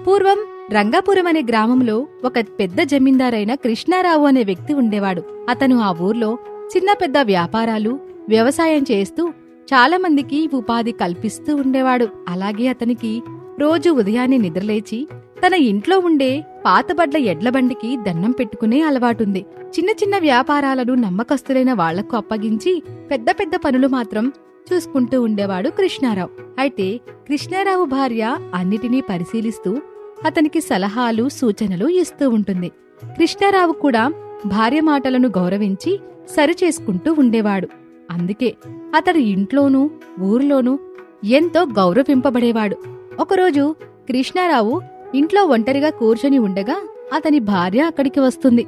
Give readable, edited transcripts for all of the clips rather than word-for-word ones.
పూర్వం రంగాపురం అనే గ్రామంలో ఒక పెద్ద జమీందారైన కృష్ణారావు అనే వ్యక్తి ఉండేవాడు. అతను ఆ ఊర్లో చిన్న పెద్ద వ్యాపారాలు, వ్యవసాయం చేస్తూ చాలా మందికి ఉపాధి కల్పిస్తూ ఉండేవాడు. అలాగే అతనికి రోజు ఉదయాన్నే నిద్రలేచి తన ఇంట్లో ఉండే పాతబడ్ల ఎడ్లబండికి దండం పెట్టుకునే అలవాటుంది. చిన్న చిన్న వ్యాపారాలను నమ్మకస్తులైన వాళ్లకు అప్పగించి పెద్ద పెద్ద పనులు మాత్రం చూసుకుంటూ ఉండేవాడు కృష్ణారావు. అయితే కృష్ణారావు భార్య అన్నిటినీ పరిశీలిస్తూ అతనికి సలహాలు, సూచనలు ఇస్తూ ఉంటుంది. కృష్ణారావు కూడా భార్య మాటలను గౌరవించి సరిచేసుకుంటూ ఉండేవాడు. అందుకే అతడు ఇంట్లోనూ ఊర్లోనూ ఎంతో గౌరవింపబడేవాడు. ఒకరోజు కృష్ణారావు ఇంట్లో ఒంటరిగా కూర్చొని ఉండగా అతని భార్య అక్కడికి వస్తుంది.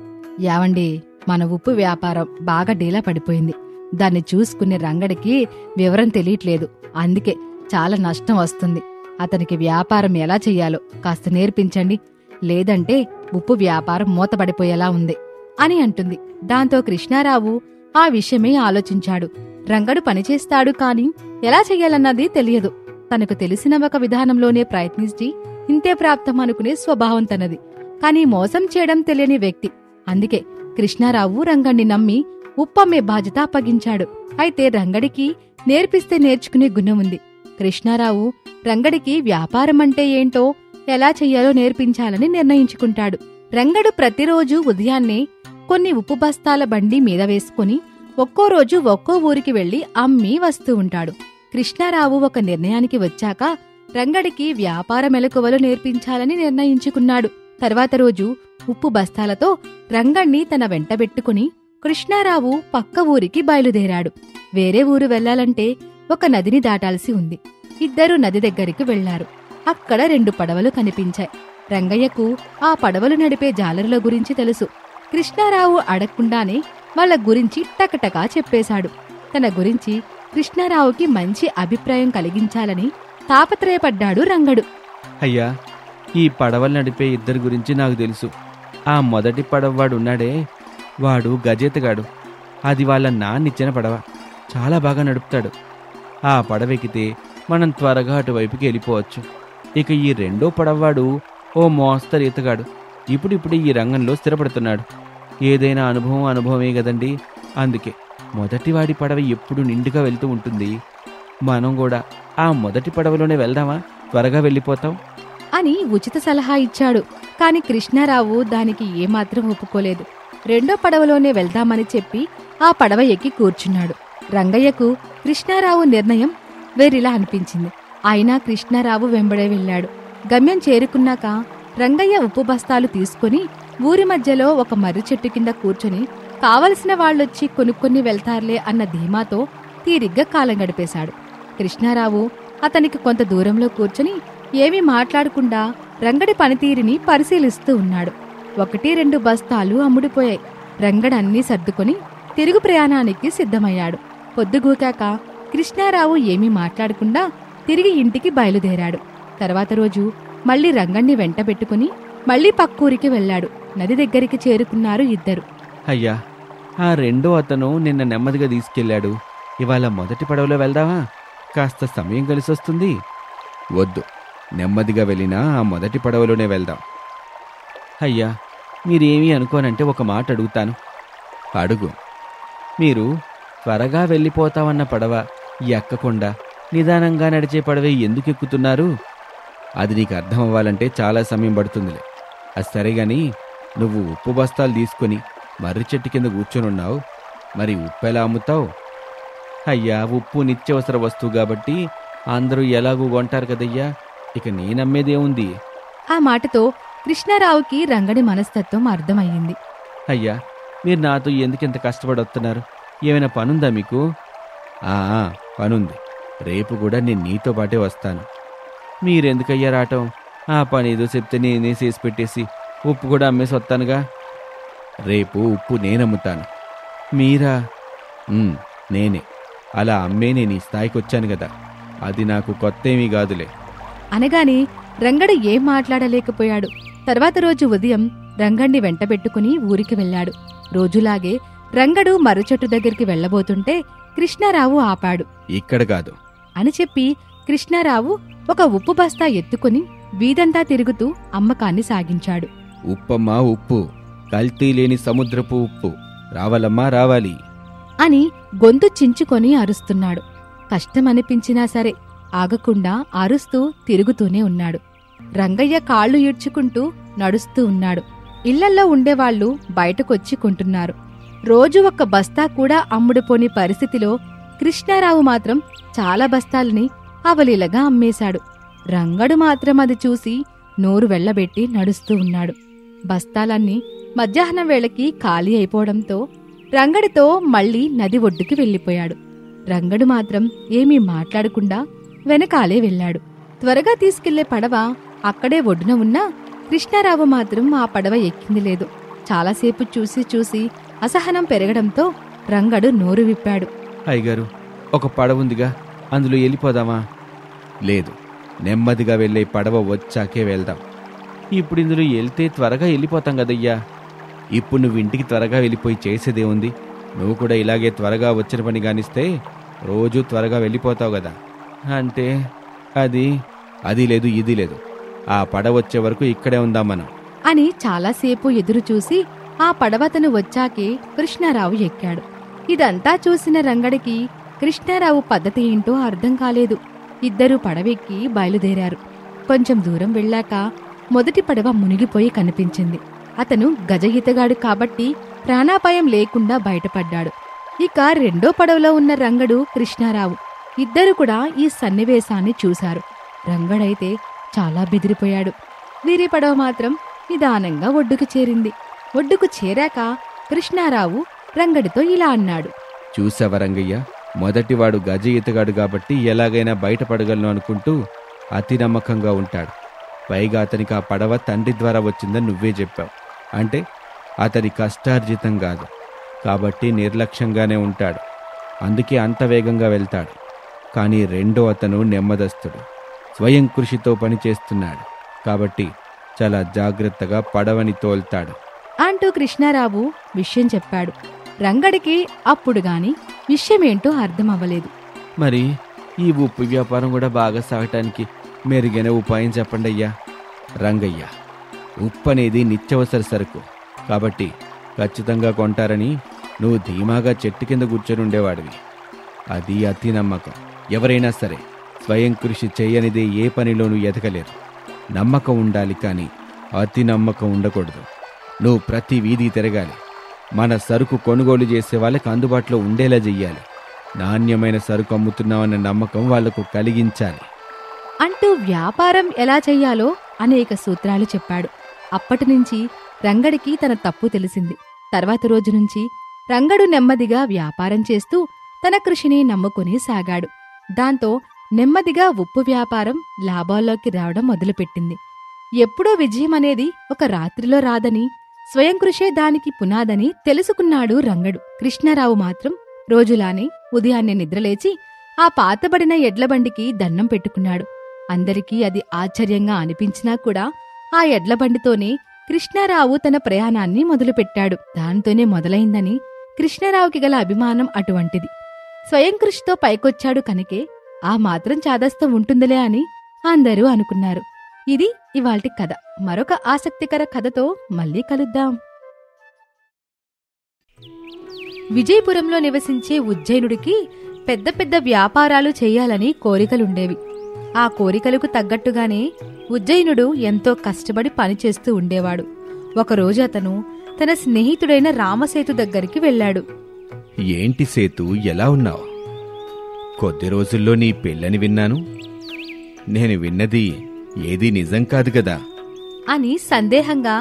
యావండి, మన ఉప్పు వ్యాపారం బాగా డీలా పడిపోయింది. దాన్ని చూసుకునే రంగడికి వివరం తెలియట్లేదు. అందుకే చాలా నష్టం వస్తుంది. అతనికి వ్యాపారం ఎలా చెయ్యాలో కాస్త నేర్పించండి, లేదంటే ఉప్పు వ్యాపారం మూతపడిపోయేలా ఉంది అని అంటుంది. దాంతో కృష్ణారావు ఆ విషయమే ఆలోచించాడు. రంగడు పనిచేస్తాడు కాని ఎలా చెయ్యాలన్నది తెలియదు. తనకు తెలిసిన ఒక విధానంలోనే ప్రయత్నించి ఇంతే ప్రాప్తం అనుకునే స్వభావం తనది. కాని మోసం చేయడం తెలియని వ్యక్తి. అందుకే కృష్ణారావు రంగడిని నమ్మి ఉప్పమ్మే బాధ్యత అప్పగించాడు. అయితే రంగడికి నేర్పిస్తే నేర్చుకునే గుణం ఉంది. కృష్ణారావు రంగడికి వ్యాపారం అంటే ఏంటో, ఎలా చెయ్యాలో నేర్పించాలని నిర్ణయించుకుంటాడు. రంగడు ప్రతిరోజూ ఉదయాన్నే కొన్ని ఉప్పు బస్తాల బండి మీద వేసుకుని ఒక్కో రోజు ఒక్కో ఊరికి వెళ్లి అమ్మి వస్తూ ఉంటాడు. కృష్ణారావు ఒక నిర్ణయానికి వచ్చాక రంగడికి వ్యాపార మెలకువలు నేర్పించాలని నిర్ణయించుకున్నాడు. తర్వాత రోజు ఉప్పు బస్తాలతో రంగణ్ణి తన వెంటబెట్టుకుని కృష్ణారావు పక్క ఊరికి బయలుదేరాడు. వేరే ఊరు వెళ్లాలంటే ఒక నదిని దాటాల్సి ఉంది. ఇద్దరూ నది దగ్గరికి వెళ్లారు. అక్కడ 2 పడవలు కనిపించాయి. రంగయ్యకు ఆ పడవలు నడిపే జాలరుల గురించి తెలుసు. కృష్ణారావు అడగకుండానే వాళ్ళ గురించి టకటకా చెప్పేశాడు. తన గురించి కృష్ణారావుకి మంచి అభిప్రాయం కలిగించాలని తాపత్రయపడ్డాడు రంగడు. అయ్యా, ఈ పడవలు నడిపే ఇద్దరి గురించి నాకు తెలుసు. ఆ మొదటి పడవవాడున్నాడే, వాడు గజేతగాడు. అది వాళ్ళ నాన్నిచ్చిన పడవ. చాలా బాగా నడుపుతాడు. ఆ పడవెక్కితే మనం త్వరగా అటువైపుకి వెళ్ళిపోవచ్చు. ఇక ఈ రెండో పడవవాడు ఓ మోస్తరు ఈతగాడు. ఇప్పుడిప్పుడు ఈ రంగంలో స్థిరపడుతున్నాడు. ఏదైనా అనుభవమే కదండి. అందుకే మొదటివాడి పడవ ఎప్పుడు నిండుగా వెళ్తూ ఉంటుంది. మనం కూడా ఆ మొదటి పడవలోనే వెళ్దామా? త్వరగా వెళ్ళిపోతాం అని ఉచిత సలహా ఇచ్చాడు. కాని కృష్ణారావు దానికి ఏమాత్రం ఒప్పుకోలేదు. రెండో పడవలోనే వెళ్దామని చెప్పి ఆ పడవ ఎక్కి కూర్చున్నాడు. రంగయ్యకు కృష్ణారావు నిర్ణయం వేరిలా అనిపించింది. అయినా కృష్ణారావు వెంబడే వెళ్లాడు. గమ్యం చేరుకున్నాక రంగయ్య ఉప్పు బస్తాలు తీసుకుని ఊరి మధ్యలో ఒక మర్రి చెట్టు కింద కూర్చొని కావలసిన వాళ్ళొచ్చి కొనుక్కొని వెళ్తారులే అన్న ధీమాతో తీరిగ్గా కాలం గడిపేశాడు. కృష్ణారావు అతనికి కొంత దూరంలో కూర్చొని ఏమీ మాట్లాడకుండా రంగడి పనితీరుని పరిశీలిస్తూ ఉన్నాడు. 1-2 బస్తాలు అమ్ముడిపోయాయి. రంగడన్నీ సర్దుకొని తిరుగు ప్రయాణానికి సిద్ధమయ్యాడు. పొద్దుగూకాక కృష్ణారావు ఏమీ మాట్లాడకుండా తిరిగి ఇంటికి బయలుదేరాడు. తర్వాత రోజు మళ్లీ రంగణ్ణి వెంటబెట్టుకుని మళ్లీ పక్కూరికి వెళ్లాడు. నది దగ్గరికి చేరుకున్నారు ఇద్దరు. అయ్యా, ఆ రెండో అతను నిన్న నెమ్మదిగా తీసుకెళ్లాడు. ఇవాళ మొదటి పడవలో వెళ్దామా? కాస్త సమయం కలిసొస్తుంది. వద్దు, నెమ్మదిగా వెళ్ళినా ఆ మొదటి పడవలోనే వెళ్దాం. అయ్యా, మీరేమీ అనుకోనంటే ఒక మాట అడుగుతాను. అడుగు. మీరు త్వరగా వెళ్ళిపోతామన్న పడవ ఎక్కకుండా నిదానంగా నడిచే పడవే ఎందుకు ఎక్కుతున్నారు? అది నీకు అర్థం అవ్వాలంటే చాలా సమయం పడుతుందిలే. అది సరేగాని, నువ్వు ఉప్పు బస్తాలు తీసుకొని మర్రి చెట్టు కింద కూర్చొనున్నావు. మరి ఉప్పు ఎలా అమ్ముతావు? అయ్యా, ఉప్పు నిత్యవసర వస్తువు కాబట్టి అందరూ ఎలాగూ కొంటారు కదయ్యా. ఇక నేనమ్మేదేముంది? ఆ మాటతో కృష్ణారావుకి రంగడి మనస్తత్వం అర్థమయ్యింది. అయ్యా, మీరు నాతో ఎందుకింత కష్టపడి వస్తున్నారు? ఏమైనా పనుందా మీకు? పనుంది. రేపు కూడా నేను నీతో పాటే వస్తాను. మీరెందుకయ్యా రావటం? ఆ పని ఏదో చెప్తే నేనే చేసి పెట్టేసి ఉప్పు కూడా అమ్మేసి వస్తానుగా. రేపు ఉప్పు నేనమ్ముతాను. మీరా? నేనే. అలా అమ్మే నేను ఈ స్థాయికి వచ్చాను కదా. అది నాకు కొత్త ఏమీ కాదులే అనగానే రంగడు ఏం మాట్లాడలేకపోయాడు. తర్వాత రోజు ఉదయం రంగణ్ణి వెంటబెట్టుకుని ఊరికి వెళ్లాడు. రోజులాగే రంగడు మర్రిచెట్టు దగ్గరికి వెళ్లబోతుంటే కృష్ణారావు ఆపాడు. ఇక్కడ కాదు అని చెప్పి కృష్ణారావు ఒక ఉప్పు బస్తా ఎత్తుకుని వీధంతా తిరుగుతూ అమ్మకాన్ని సాగించాడు. ఉప్పమ్మా ఉప్పు, కల్తీ లేని సముద్రపు ఉప్పు, రావాలమ్మా రావాలి అని గొంతు చించుకొని అరుస్తున్నాడు. కష్టమనిపించినా సరే ఆగకుండా అరుస్తూ తిరుగుతూనే ఉన్నాడు. రంగయ్య కాళ్ళు ఈడ్చుకుంటూ నడుస్తూ ఉన్నాడు. ఇళ్లల్లో ఉండేవాళ్లు బయటకొచ్చి కొంటున్నారు. రోజు ఒక్క బస్తా కూడా అమ్ముడుపోని పరిస్థితిలో కృష్ణారావు మాత్రం చాలా బస్తాలని అవలీలగా అమ్మేశాడు. రంగడు మాత్రం అది చూసి నోరు వెళ్లబెట్టి నడుస్తూ ఉన్నాడు. బస్తాలన్నీ మధ్యాహ్నం వేళకి ఖాళీ అయిపోవడంతో రంగడితో మళ్లీ నది ఒడ్డుకి వెళ్ళిపోయాడు. రంగడు మాత్రం ఏమీ మాట్లాడకుండా వెనకాలే వెళ్లాడు. త్వరగా తీసుకెళ్లే పడవ అక్కడే ఒడ్డున ఉన్నా కృష్ణారావు మాత్రం ఆ పడవ ఎక్కింది లేదు. చాలాసేపు చూసి చూసి అసహనం పెరగడంతో రంగడు నోరు విప్పాడు. అయ్యగారు, ఒక పడవ ఉందిగా, అందులో వెళ్ళిపోదామా? లేదు, నెమ్మదిగా వెళ్ళే పడవ వచ్చాకే వెళ్దాం. ఇప్పుడు ఇందులో వెళ్తే త్వరగా వెళ్ళిపోతాం కదయ్యా. ఇప్పుడు నువ్వు ఇంటికి త్వరగా వెళ్ళిపోయి చేసేదే ఉంది. నువ్వు కూడా ఇలాగే త్వరగా వచ్చిన పని కానిస్తే రోజూ త్వరగా వెళ్ళిపోతావు కదా. అంటే అది లేదు, ఇది లేదు. ఆ పడవ వచ్చే వరకు ఇక్కడే ఉందాం మనం అని చాలాసేపు ఎదురుచూసి ఆ పడవతను వచ్చాకే కృష్ణారావు ఎక్కాడు. ఇదంతా చూసిన రంగడికి కృష్ణారావు పద్ధతి ఏంటో అర్థం కాలేదు. ఇద్దరూ పడవెక్కి బయలుదేరారు. కొంచెం దూరం వెళ్ళాక మొదటి పడవ మునిగిపోయి కనిపించింది. అతను గజఈతగాడు కాబట్టి ప్రాణాపాయం లేకుండా బయటపడ్డాడు. ఇక రెండో పడవలో ఉన్న రంగడు, కృష్ణారావు ఇద్దరు కూడా ఈ సన్నివేశాన్ని చూశారు. రంగడైతే చాలా బెదిరిపోయాడు. వీరి పడవ మాత్రం నిదానంగా ఒడ్డుకు చేరింది. ఒడ్డుకు చేరాక కృష్ణారావు రంగడితో ఇలా అన్నాడు. చూసావా రంగయ్య, మొదటివాడు గజ ఈతగాడు కాబట్టి ఎలాగైనా బయటపడగలను అనుకుంటూ అతి నమ్మకంగా ఉంటాడు. పైగా అతనికి ఆ పడవ తండ్రి ద్వారా వచ్చిందని నువ్వే చెప్పావు. అంటే అతని కష్టార్జితం కాదు కాబట్టి నిర్లక్ష్యంగానే ఉంటాడు. అందుకే అంత వేగంగా వెళ్తాడు. కానీ రెండో అతను నెమ్మదస్తుడు, స్వయం కృషితో పనిచేస్తున్నాడు కాబట్టి చాలా జాగ్రత్తగా పడవని తోల్తాడు అంటూ కృష్ణారావు విషయం చెప్పాడు. రంగడికి అప్పుడు గాని విషయమేంటో అర్థమవ్వలేదు. మరి ఈ ఉప్పు వ్యాపారం కూడా బాగా సాగటానికి మెరుగైన ఉపాయం చెప్పండి అయ్యా. రంగయ్య, ఉప్పు అనేది నిత్యవసర సరుకు కాబట్టి ఖచ్చితంగా కొంటారని నువ్వు ధీమాగా చెట్టు కింద కూర్చొని ఉండేవాడివి. అది అతి నమ్మకం. ఎవరైనా సరే స్వయం కృషి చేయనిదే ఏ పనిలోనూ ఎదగలేరు. నమ్మకం ఉండాలి, కానీ అతి నమ్మకం ఉండకూడదు. నువ్వు ప్రతి వీధి తిరగాలి. మన సరుకు కొనుగోలు చేసే వాళ్ళకి అందుబాటులో ఉండేలా చెయ్యాలి. నాణ్యమైన సరుకు అమ్ముతున్నామన్న నమ్మకం వాళ్లకు కలిగించాలి అంటూ వ్యాపారం ఎలా చెయ్యాలో అనేక సూత్రాలు చెప్పాడు. అప్పటినుంచి రంగడికి తన తప్పు తెలిసింది. తర్వాత రోజు నుంచి రంగడు నెమ్మదిగా వ్యాపారం చేస్తూ తన కృషిని నమ్ముకుని సాగాడు. దాంతో నెమ్మదిగా ఉప్పు వ్యాపారం లాభాల్లోకి రావడం మొదలుపెట్టింది. ఎప్పుడో విజయమనేది ఒక రాత్రిలో రాదని, స్వయం కృషే దానికి పునాదని తెలుసుకున్నాడు రంగడు. కృష్ణారావు మాత్రం రోజులానే ఉదయాన్నే నిద్రలేచి ఆ పాతబడిన ఎడ్లబండికి దండం పెట్టుకున్నాడు. అందరికీ అది ఆశ్చర్యంగా అనిపించినా కూడా ఆ ఎడ్లబండితోనే కృష్ణారావు తన ప్రయాణాన్ని మొదలుపెట్టాడు. దాంతోనే మొదలైందని కృష్ణారావుకి గల అభిమానం అటువంటిది. స్వయం కృషితో పైకొచ్చాడు కనుకే ఆ మాత్రం చాదస్తం ఉంటుందిలే అని అందరూ అనుకున్నారు. ఇది ఇవాల్టి కథ. మరొక ఆసక్తికర కథతో మళ్ళీ కలుద్దాం. విజయపురంలో నివసించే ఉజ్జయినుడికి పెద్ద పెద్ద వ్యాపారాలు చెయ్యాలని కోరికలుండేవి. ఆ కోరికలకు తగ్గట్టుగానే ఉజ్జయినుడు ఎంతో కష్టపడి పనిచేస్తూ ఉండేవాడు. ఒకరోజు అతను తన స్నేహితుడైన రామసేతు దగ్గరికి వెళ్లాడు. ఏంటి సేతు, ఎలా ఉన్నావు? కొద్ది రోజుల్లో నీ పెళ్ళని విన్నాను. నేను విన్నది ఏదీ నిజం కాదు కదా అని సందేహంగా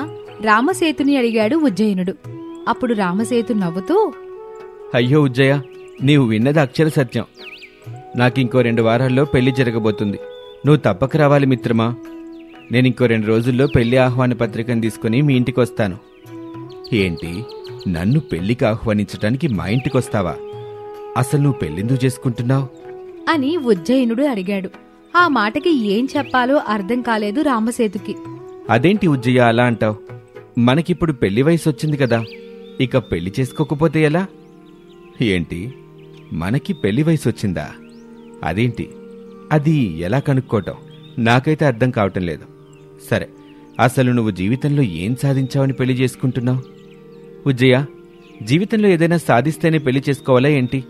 రామసేతుని అడిగాడు ఉజ్జయినుడు. అప్పుడు రామసేతు నవ్వుతూ, అయ్యో ఉజ్జయ, నీవు విన్నది అక్షర సత్యం. నాకింకో 2 వారాల్లో పెళ్లి జరగబోతుంది. నువ్వు తప్పక రావాలి మిత్రమా. నేనింకో 2 రోజుల్లో పెళ్లి ఆహ్వాన పత్రికను తీసుకుని మీ ఇంటికొస్తాను. ఏంటి, నన్ను పెళ్లికి ఆహ్వానించటానికి మా ఇంటికొస్తావా? అసలు నువ్వు పెళ్ళెందుకు చేసుకుంటున్నావు అని ఉజ్జయినుడు అడిగాడు. ఆ మాటకి ఏం చెప్పాలో అర్థం కాలేదు రామసేతుకి. అదేంటి ఉజ్జయ్య అలా అంటావు? మనకిప్పుడు పెళ్లి వయసు వచ్చింది కదా, ఇక పెళ్లి చేసుకోకపోతే ఎలా? ఏంటి, మనకి పెళ్లి వయసు వచ్చిందా? అదేంటి, అది ఎలా కనుక్కోవటం? నాకైతే అర్థం కావటం లేదు. సరే, అసలు నువ్వు జీవితంలో ఏం సాధించావని పెళ్లి చేసుకుంటున్నావు? ఉజ్జయ్య, జీవితంలో ఏదైనా సాధిస్తేనే పెళ్లి చేసుకోవాలా ఏంటి?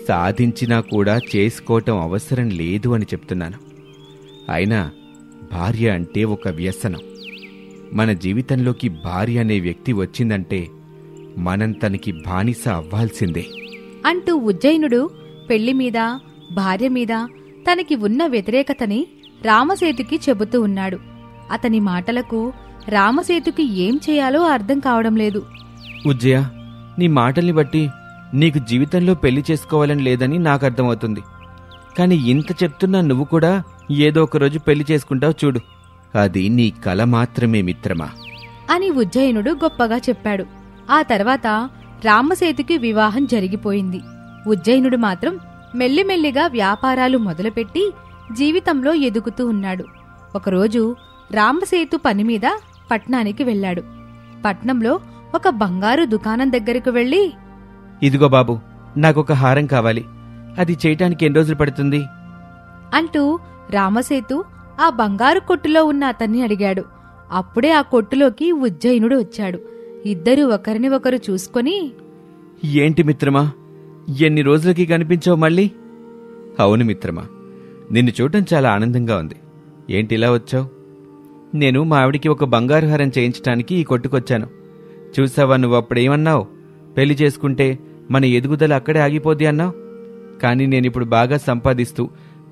సాధించినా కూడా చేసుకోవటం అవసరం లేదు అని చెప్తున్నాను. అయినా భార్య అంటే ఒక వ్యసనం. మన జీవితంలోకి భార్య అనే వ్యక్తి వచ్చిందంటే మనం తనకి బానిస అవ్వాల్సిందే అంటూ ఉజ్జయినుడు పెళ్లి మీద, భార్య మీద తనకి ఉన్న వ్యతిరేకతని రామసేతుకి చెబుతూ ఉన్నాడు. అతని మాటలకు రామసేతుకి ఏం చేయాలో అర్థం కావడం లేదు. ఉజ్జయ్య, నీ మాటల్ని బట్టి నీకు జీవితంలో పెళ్లి చేసుకోవాలని లేదని నాకు అర్థమవుతుంది. కాని ఇంత చెప్తున్నా నువ్వు కూడా ఏదో ఒకరోజు పెళ్లి చేసుకుంటావు చూడు. అది నీ కల మాత్రమే మిత్రమా అని ఉజ్జయినుడు గొప్పగా చెప్పాడు. ఆ తర్వాత రామసేతుకి వివాహం జరిగిపోయింది. ఉజ్జయినుడు మాత్రం మెల్లిమెల్లిగా వ్యాపారాలు మొదలుపెట్టి జీవితంలో ఎదుగుతూ ఉన్నాడు. ఒకరోజు రామసేతు పనిమీద పట్నానికి వెళ్ళాడు. పట్నంలో ఒక బంగారు దుకాణం దగ్గరకు వెళ్లి, ఇదిగో బాబు, నాకొక హారం కావాలి. అది చేయటానికి ఎన్ని రోజులు పడుతుంది అంటూ రామసేతు ఆ బంగారు కొట్టులో ఉన్న అతన్ని అడిగాడు. అప్పుడే ఆ కొట్టులోకి ఉజ్జయినుడు వచ్చాడు. ఇద్దరూ ఒకరిని ఒకరు చూసుకొని, ఏంటి మిత్రమా, ఎన్ని రోజులకి కనిపించావు మళ్ళీ? అవును మిత్రమా, నిన్ను చూడటం చాలా ఆనందంగా ఉంది. ఏంటిలా వచ్చావు? నేను మా ఆవిడికి ఒక బంగారు హారం చేయించటానికి ఈ కొట్టుకొచ్చాను. చూసావా, నువ్వు అప్పుడేమన్నావు? పెళ్లి చేసుకుంటే మన ఎదుగుదల అక్కడే ఆగిపోద్ది అన్నావు. కానీ నేనిప్పుడు బాగా సంపాదిస్తూ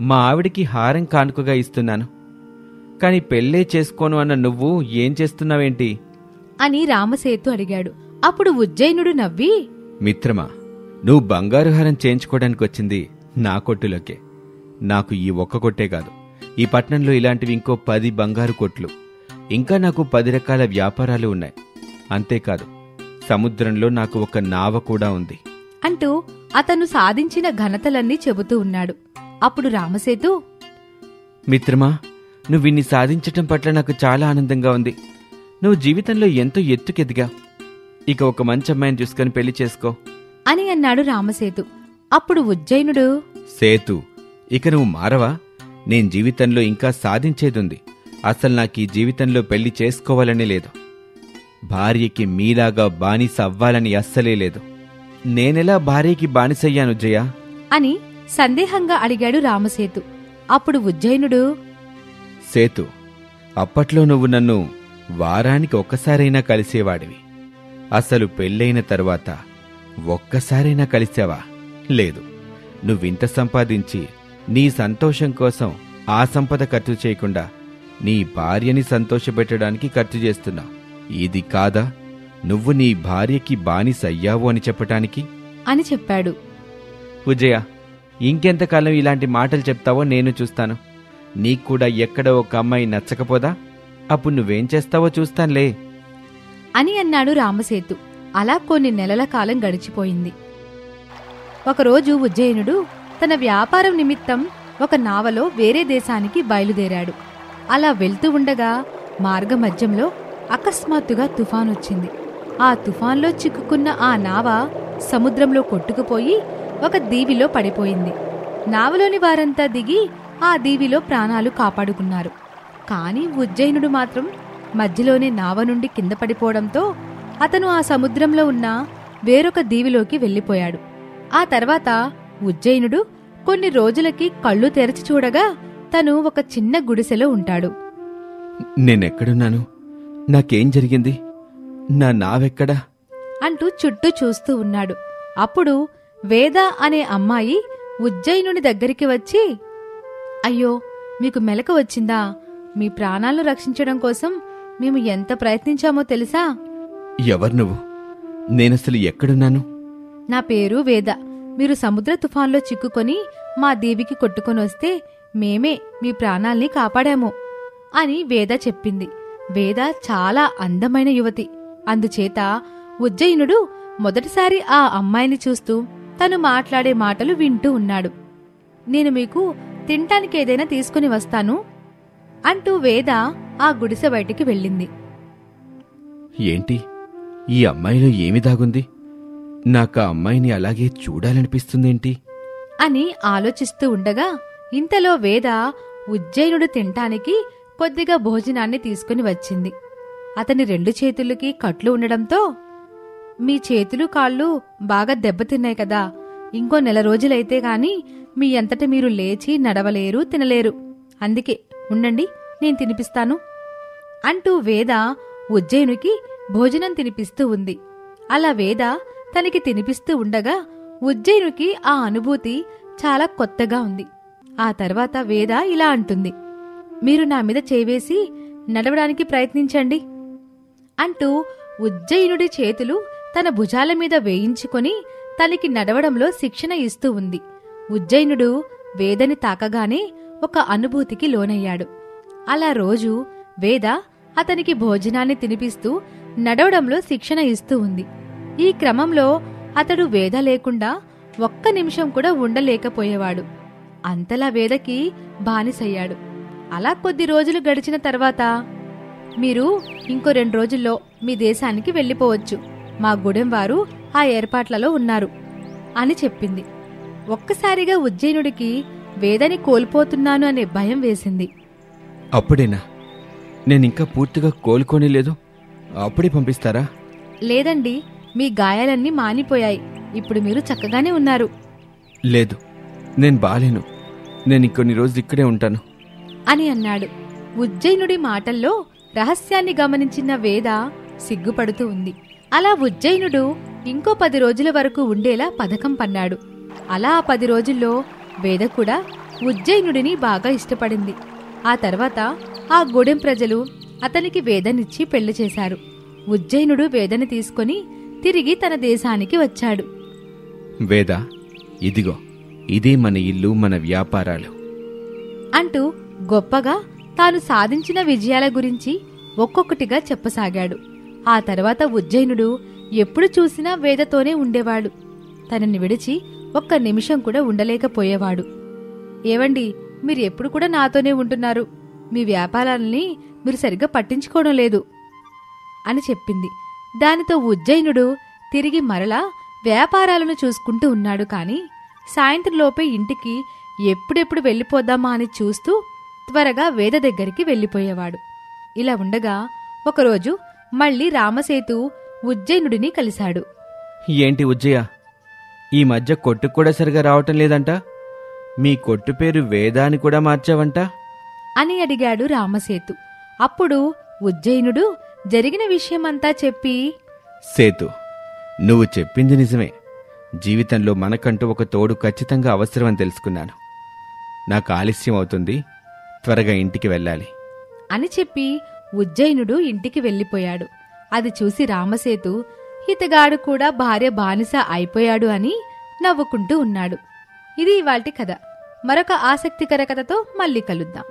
మా ఆవిడికి హారం కానుకగా ఇస్తున్నాను. కాని పెళ్ళే చేసుకోను అన్న నువ్వు ఏం చేస్తున్నావేంటి అని రామసేతు అడిగాడు. అప్పుడు ఉజ్జయినుడు నవ్వి, మిత్రమా, నువ్వు బంగారు హారం చేయించుకోవడానికి వచ్చింది నా కొట్టులోకే. నాకు ఈ ఒక్క కొట్టే కాదు, ఈ పట్నంలో ఇలాంటివి ఇంకో 10 బంగారు కొట్లు, ఇంకా నాకు 10 రకాల వ్యాపారాలు ఉన్నాయి. అంతేకాదు, సముద్రంలో నాకు ఒక నావ కూడా ఉంది అంటూ అతను సాధించిన ఘనతలన్నీ చెబుతూ ఉన్నాడు. అప్పుడు రామసేతు, మిత్రమా, నువ్విన్ని సాధించటం పట్ల నాకు చాలా ఆనందంగా ఉంది. నువ్వు జీవితంలో ఎంతో ఎత్తుకెదిగా. ఇక ఒక మంచి అమ్మాయిని చూసుకొని పెళ్లి చేసుకో అని అన్నాడు రామసేతు. అప్పుడు ఉజ్జయినుడు, సేతు, ఇక నువ్వు మారవా? నేను జీవితంలో ఇంకా సాధించేదుంది. అసలు నాకు ఈ జీవితంలో పెళ్లి చేసుకోవాలనే లేదు. భార్యకి మీలాగా బానిస అవ్వాలని అస్సలే లేదు. నేనెలా భార్యకి బానిసయ్యాను ఉజ్జయ్య అని సందేహంగా అడిగాడు రామసేతు. అప్పుడు ఉజ్జయినుడు, సేతు, అప్పట్లో నువ్వు నన్ను వారానికి ఒక్కసారైనా కలిసేవాడివి. అసలు పెళ్ళైన తర్వాత ఒక్కసారైనా కలిసావా? లేదు. నువ్వింత సంపాదించి నీ సంతోషం కోసం ఆ సంపద ఖర్చు చేయకుండా నీ భార్యని సంతోషపెట్టడానికి ఖర్చు చేస్తున్నావు. ఇది కాదా నువ్వు నీ భార్యకి బానిసయ్యావు అని చెప్పటానికి అని చెప్పాడు. ఉజ్జయ్య, ఇంకెంతకాలం ఇలాంటి మాటలు చెప్తావో నేను చూస్తాను. నీక్కూడా ఎక్కడ ఒక అమ్మాయి నచ్చకపోదా? అప్పుడు నువ్వేం చేస్తావో చూస్తానులే అని అన్నాడు రామసేతు. అలా కొన్ని నెలల కాలం గడిచిపోయింది. ఒకరోజు ఉజ్జయినుడు తన వ్యాపారం నిమిత్తం ఒక నావలో వేరే దేశానికి బయలుదేరాడు. అలా వెళ్తూ ఉండగా మార్గమధ్యంలో అకస్మాత్తుగా తుఫానొచ్చింది. ఆ తుఫాన్లో చిక్కుకున్న ఆ నావ సముద్రంలో కొట్టుకుపోయి ఒక దీవిలో పడిపోయింది. నావలోని వారంతా దిగి ఆ దీవిలో ప్రాణాలు కాపాడుకున్నారు. కాని ఉజ్జయినుడు మాత్రం మధ్యలోనే నావ నుండి కింద పడిపోవడంతో అతను ఆ సముద్రంలో ఉన్న వేరొక దీవిలోకి వెళ్ళిపోయాడు. ఆ తర్వాత ఉజ్జయినుడు కొన్ని రోజులకి కళ్ళు తెరచి చూడగా తను ఒక చిన్న గుడిసెలో ఉంటాడు. నేనెక్కడున్నాను? నాకేం జరిగింది? నా నావెక్కడా అంటూ చుట్టూ చూస్తూ ఉన్నాడు. అప్పుడు వేద అనే అమ్మాయి ఉజ్జయినుని దగ్గరికి వచ్చి, అయ్యో, మీకు మెలక వచ్చిందా? మీ ప్రాణాలను రక్షించడం కోసం మేము ఎంత ప్రయత్నించామో తెలుసా? ఎవరు నువ్వు? నేనసలు ఎక్కడున్నాను? నా పేరు వేద. మీరు సముద్ర తుఫాన్లో చిక్కుకొని మా దీవికి కొట్టుకొని వస్తే మేమే మీ ప్రాణాల్ని కాపాడాము అని వేద చెప్పింది. వేద చాలా అందమైన యువతి. అందుచేత ఉజ్జయినుడు మొదటిసారి ఆ అమ్మాయిని చూస్తూ తను మాట్లాడే మాటలు వింటూ ఉన్నాడు. నేను మీకు తినటానికి ఏదైనా తీసుకుని వస్తాను అంటూ వేద ఆ గుడిసె బయటికి వెళ్ళింది. ఏంటి, ఈ అమ్మాయిలో ఏమి దాగుంది? నాకు ఆ అమ్మాయిని అలాగే చూడాలనిపిస్తుందేంటి అని ఆలోచిస్తూ ఉండగా ఇంతలో వేద ఉజ్జయినుడు తినటానికి కొద్దిగా భోజనాన్ని తీసుకుని వచ్చింది. అతని 2 చేతులకి కట్లు ఉండడంతో, మీ చేతులు కాళ్ళు బాగా దెబ్బతిన్నాయి కదా, ఇంకో 1 రోజులైతే గాని మీ అంతట మీరు లేచి నడవలేరు, తినలేరు. అందుకే ఉండండి, నేను తినిపిస్తాను అంటూ వేద ఉజ్జయినుకి భోజనం తినిపిస్తూ ఉంది. అలా వేద తనకి తినిపిస్తూ ఉండగా ఉజ్జయినుకి ఆ అనుభూతి చాలా కొత్తగా ఉంది. ఆ తర్వాత వేద ఇలా అంటుంది, మీరు నా మీద చేవేసి నడవడానికి ప్రయత్నించండి అంటూ ఉజ్జయినుడి చేతులు తన భుజాల మీద వేయించుకొని తనకి నడవడంలో శిక్షణ ఇస్తూ ఉంది. ఉజ్జయినుడు వేదని తాకగానే ఒక అనుభూతికి లోనయ్యాడు. అలా రోజు వేద అతనికి భోజనాన్ని తినిపిస్తూ నడవడంలో శిక్షణ ఇస్తూ ఉంది. ఈ క్రమంలో అతడు వేద లేకుండా ఒక్క నిమిషం కూడా ఉండలేకపోయేవాడు. అంతలా వేదకి బానిసయ్యాడు. అలా కొద్ది రోజులు గడిచిన తర్వాత, మీరు ఇంకో 2 రోజుల్లో మీ దేశానికి వెళ్ళిపోవచ్చు, మా గుడెం వారు ఆ ఏర్పాట్లలో ఉన్నారు అని చెప్పింది. ఒక్కసారిగా ఉజ్జయినుడికి వేదని కోల్పోతున్నాను అనే భయం వేసింది. అప్పుడేనా? నేనింకా పూర్తిగా కోలుకోని లేదు, అప్పుడే పంపిస్తారా? లేదండి, మీ గాయాలన్నీ మానిపోయాయి, ఇప్పుడు మీరు చక్కగానే ఉన్నారు. లేదు, నేను బాలేను, నేనింకొన్ని రోజులు ఇక్కడే ఉంటాను అని అన్నాడు. ఉజ్జయినుడి మాటల్లో రహస్యాన్ని గమనించిన వేద సిగ్గుపడుతూ ఉంది. అలా ఉజ్జయినుడు ఇంకో 10 రోజుల వరకు ఉండేలా పథకం పన్నాడు. అలా ఆ 10 రోజుల్లో వేద కూడా ఉజ్జయినుడిని బాగా ఇష్టపడింది. ఆ తర్వాత ఆ గూడెం ప్రజలు అతనికి వేదనిచ్చి పెళ్లి చేశారు. ఉజ్జయినుడు వేదని తీసుకుని తిరిగి తన దేశానికి వచ్చాడు. వేద, ఇదిగో, ఇదే మన ఇల్లు, మన వ్యాపారాలు అంటూ గొప్పగా తాను సాధించిన విజయాల గురించి ఒక్కొక్కటిగా చెప్పసాగాడు. ఆ తర్వాత ఉజ్జయినుడు ఎప్పుడు చూసినా వేదతోనే ఉండేవాడు. తనని విడిచి ఒక్క నిమిషం కూడా ఉండలేకపోయేవాడు. ఏవండి, మీరు ఎప్పుడు కూడా నాతోనే ఉంటున్నారు, మీ వ్యాపారాలని మీరు సరిగ్గా పట్టించుకోవడం లేదు అని చెప్పింది. దానితో ఉజ్జయినుడు తిరిగి మరలా వ్యాపారాలను చూసుకుంటూ ఉన్నాడు. కాని సాయంత్రంలోపే ఇంటికి ఎప్పుడెప్పుడు వెళ్ళిపోదామా అని చూస్తూ త్వరగా వేద దగ్గరికి వెళ్ళిపోయేవాడు. ఇలా ఉండగా ఒకరోజు మళ్లీ రామసేతు ఉజ్జయినుడిని కలిశాడు. ఏంటి ఉజ్జయ, ఈ మధ్య కొట్టుకు కూడా సరిగా రావటం లేదంట, మీ కొట్టు పేరు వేద అని కూడా మార్చావంట అని అడిగాడు రామసేతు. అప్పుడు ఉజ్జయినుడు జరిగిన విషయమంతా చెప్పి, సేతు, నువ్వు చెప్పింది నిజమే, జీవితంలో మనకంటూ ఒక తోడు ఖచ్చితంగా అవసరమని తెలుసుకున్నాను. నాకు ఆలస్యం అవుతుంది, త్వరగా ఇంటికి వెళ్ళాలి అని చెప్పి ఉజ్జయినుడు ఇంటికి వెళ్ళిపోయాడు. అది చూసి రామసేతు ఇతగాడు కూడా భార్య బానిస అయిపోయాడు అని నవ్వుకుంటూ ఉన్నాడు. ఇది ఇవాల్టి కథ. మరొక ఆసక్తికర కథతో మళ్ళీ కలుద్దాం.